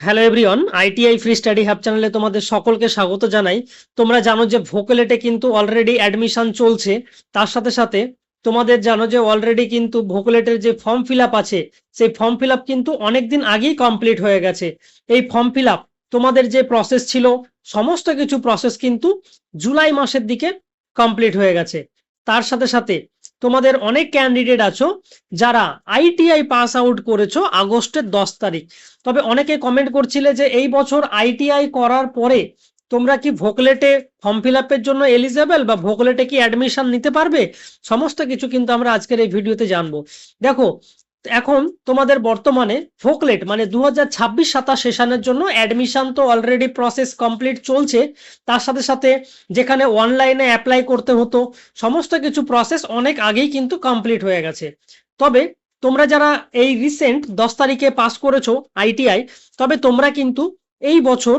Hello everyone, ITI free study hub চ্যানেলে তোমাদের সকলকে স্বাগত জানাই। তোমরা জানো যে ভোকেলেটে কিন্তু অলরেডি অ্যাডমিশন চলছে। তার সাথে সাথে তোমাদের জানো যে অলরেডি কিন্তু ভোকেলেটের যে ফর্ম ফিল আপ আছে, সেই ফর্ম ফিল আপ কিন্তু অনেকদিন আগেই কমপ্লিট হয়ে গেছে। এই ফর্ম ফিল আপ তোমাদের যে প্রসেস ছিল, সমস্ত কিছু প্রসেস কিন্তু জুলাই মাসের দিকে কমপ্লিট হয়ে গেছে। তার সাথে সাথে তোমাদের অনেক ক্যান্ডিডেট আছো যারা আইটিআই পাস আউট করেছো আগস্টের 10 তারিখ। তবে অনেকে কমেন্ট করছিলে যে এই বছর আইটিআই করার পরে তোমরা কি ভোকলেটে ফর্ম ফিল আপের জন্য এলিজেবল বা ভোকলেটে কি অ্যাডমিশন নিতে পারবে। সমস্ত কিছু কিন্তু আমরা আজকের এই ভিডিওতে জানবো। দেখো, এখন তোমাদের বর্তমানে ভোকলেট মানে 2026-27 সেশনের জন্য অ্যাডমিশন তো অলরেডি প্রসেস কমপ্লিট চলছে। তার সাথে সাথে যেখানে অনলাইনে অ্যাপ্লাই করতে হতো, সমস্ত কিছু প্রসেস অনেক আগেই কিন্তু কমপ্লিট হয়ে গেছে। তবে তোমরা যারা এই রিসেন্ট 10 তারিখে পাস করেছো আইটিআই, তবে তোমরা কিন্তু এই বছর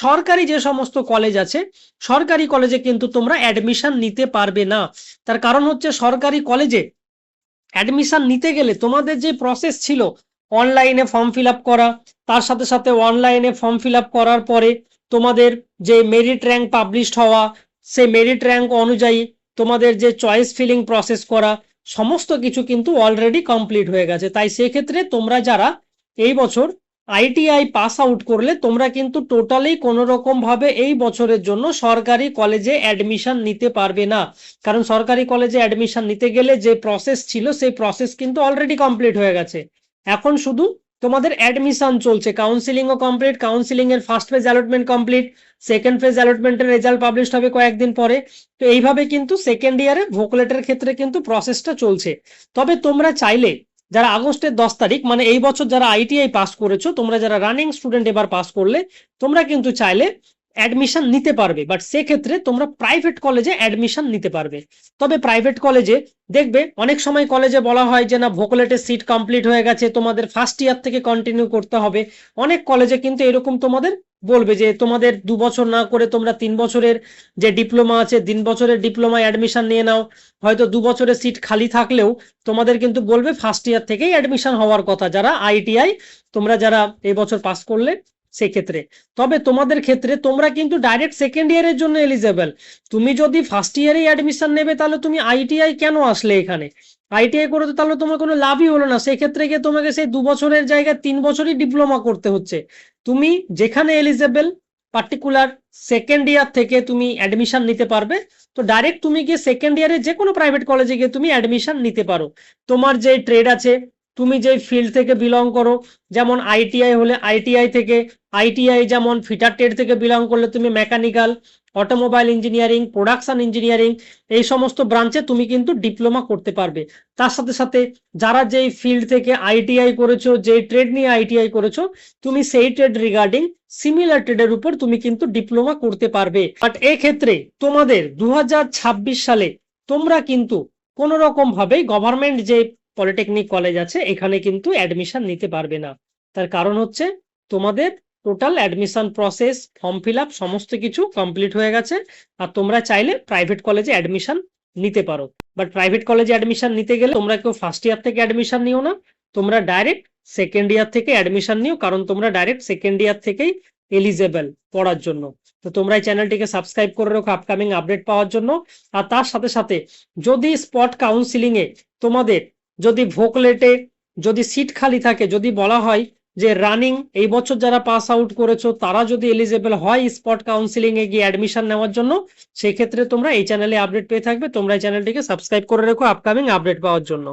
সরকারি যে সমস্ত কলেজ আছে, সরকারি কলেজে কিন্তু তোমরা অ্যাডমিশন নিতে পারবে না। তার কারণ হচ্ছে সরকারি কলেজে অ্যাডমিশন নিতে গেলে তোমাদের যে প্রসেস ছিল অনলাইনে ফর্ম ফিল আপ করা, তার সাথে সাথে অনলাইনে ফর্ম ফিল আপ করার পরে তোমাদের যে মেরিট র্যাঙ্ক পাবলিশড হওয়া, সেই মেরিট র্যাঙ্ক অনুযায়ী তোমাদের যে চয়েস ফিলিং প্রসেস করা, সমস্ত কিছু কিন্তু অলরেডি কমপ্লিট হয়ে গেছে। তাই সেক্ষেত্রে তোমরা যারা এই বছর আইটিআই পাস আউট করলে তোমরা কিন্তু টোটালি কোনো রকম ভাবে এই বছরের জন্য সরকারি কলেজে অ্যাডমিশন নিতে পারবে না। কারণ সরকারি কলেজে অ্যাডমিশন নিতে গেলে যে প্রসেস ছিল সেই প্রসেস কিন্তু অলরেডি কমপ্লিট হয়ে গেছে। এখন শুধু তোমাদের অ্যাডমিশন চলছে, কাউন্সিলিংও কমপ্লিট, কাউন্সিলিং এর first phase allotment complete, second phase অ্যালটমেন্টের রেজাল্ট পাবলিশড হবে কয়েকদিন পরে। তো এইভাবে কিন্তু সেকেন্ড ইয়ারে ভোকলেটের ক্ষেত্রে কিন্তু প্রসেসটা চলছে। তবে তোমরা চাইলে যারা আগস্টের 10 তারিখ মানে এই বছর যারা আইটিআই পাস করেছো, তোমরা যারা রানিং স্টুডেন্ট এবার পাস করলে, তোমরা কিন্তু চাইলে অ্যাডমিশন নিতে পারবে, বাট সেক্ষেত্রে তোমরা প্রাইভেট কলেজে অ্যাডমিশন নিতে পারবে। তবে প্রাইভেট কলেজে দেখবে অনেক সময় কলেজে বলা হয় যে না ভোকলেটের সিট কমপ্লিট হয়ে গেছে, তোমাদের ফার্স্ট ইয়ার থেকে কন্টিনিউ করতে হবে। অনেক কলেজে কিন্তু এরকম তোমাদের বলবে যে তোমাদের 2 বছর না করে তোমরা 3 বছরের যে ডিপ্লোমা আছে 3 বছরের ডিপ্লোমায় অ্যাডমিশন নিয়ে নাও। হয়তো 2 বছরের সিট খালি থাকলেও তোমাদের কিন্তু বলবে ফার্স্ট ইয়ার থেকেই অ্যাডমিশন হওয়ার কথা যারা আইটিআই তোমরা যারা এই বছর পাস করলে সেক্ষেত্রে। তবে তোমাদের ক্ষেত্রে তোমরা কিন্তু ডাইরেক্ট সেকেন্ড ইয়ারের জন্য এলিজেবল। তুমি যদি ফার্স্ট ইয়ারেই অ্যাডমিশন নেবে তাহলে তুমি আইটিআই কেন আসলে এখানে? আইটিআই করে তো তাহলে তোমার কোনো লাভই হলো না। সেক্ষেত্রে গিয়ে তোমাকে সেই 2 বছরের জায়গায় 3 বছরই ডিপ্লোমা করতে হচ্ছে। তুমি যেখানে এলিজেবল পার্টিকুলার সেকেন্ড ইয়ার থেকে তুমি অ্যাডমিশন নিতে পারবে। তো ডাইরেক্ট তুমি গিয়ে সেকেন্ড ইয়ারে যে কোনো প্রাইভেট কলেজে গিয়ে তুমি অ্যাডমিশন নিতে পারো। তোমার যে ট্রেড আছে, তুমি যে ফিল্ড থেকে বিলং করো, যেমন আইটিআই হলে আইটিআই থেকে, আইটিআই যেমন ফিটার ট্রেড থেকে বিলং করলে তুমি mechanical, automobile engineering, production engineering, এই সমস্ত ব্রাঞ্চে তুমি কিন্তু ডিপ্লোমা করতে পারবে। তার সাথে সাথে যারা যেই ফিল্ড থেকে আইটিআই করেছো, যেই ট্রেড নিয়ে আইটিআই করেছো, তুমি সেই ট্রেড রিগার্ডিং সিমিলার ট্রেডের উপর তুমি কিন্তু ডিপ্লোমা করতে পারবে। বাট এক্ষেত্রে তোমাদের 2026 সালে তোমরা কিন্তু কোনো রকম ভাবে গভর্নমেন্ট যে পলিটেকনিক কলেজ আছে এখানে কিন্তু অ্যাডমিশন নিতে পারবে না। তার কারণ হচ্ছে তোমাদের total admission process form fill up সমস্ত কিছু কমপ্লিট হয়ে গেছে। আর তোমরা চাইলে প্রাইভেট কলেজে অ্যাডমিশন নিতে পারো। বাট প্রাইভেট কলেজে অ্যাডমিশন নিতে গেলে তোমরা কেউ ফার্স্ট ইয়ার থেকে অ্যাডমিশন নিও না, তোমরা ডাইরেক্ট সেকেন্ড ইয়ার থেকে অ্যাডমিশন নিও, কারণ তোমরা ডাইরেক্ট সেকেন্ড ইয়ার থেকেই এলিজেবল পড়ার জন্য। তো তোমরা এই চ্যানেলটিকে সাবস্ক্রাইব করে রাখো আপকামিং আপডেট পাওয়ার জন্য। আর তার সাথে সাথে যদি স্পট কাউন্সিলিং এ তোমাদের যদি ভোকলেটে যদি সিট খালি থাকে, যদি বলা হয় যে রানিং এই বছর যারা পাস আউট করেছো তারা যদি এলিজেবল হয় স্পট কাউন্সিলিং এ গিয়ে অ্যাডমিশন নেওয়ার জন্য, সেই ক্ষেত্রে তোমরা এই চ্যানেলে আপডেট পেয়ে থাকবে। তোমরা এই চ্যানেলটিকে সাবস্ক্রাইব করে রাখো আপকামিং আপডেট পাওয়ার জন্য।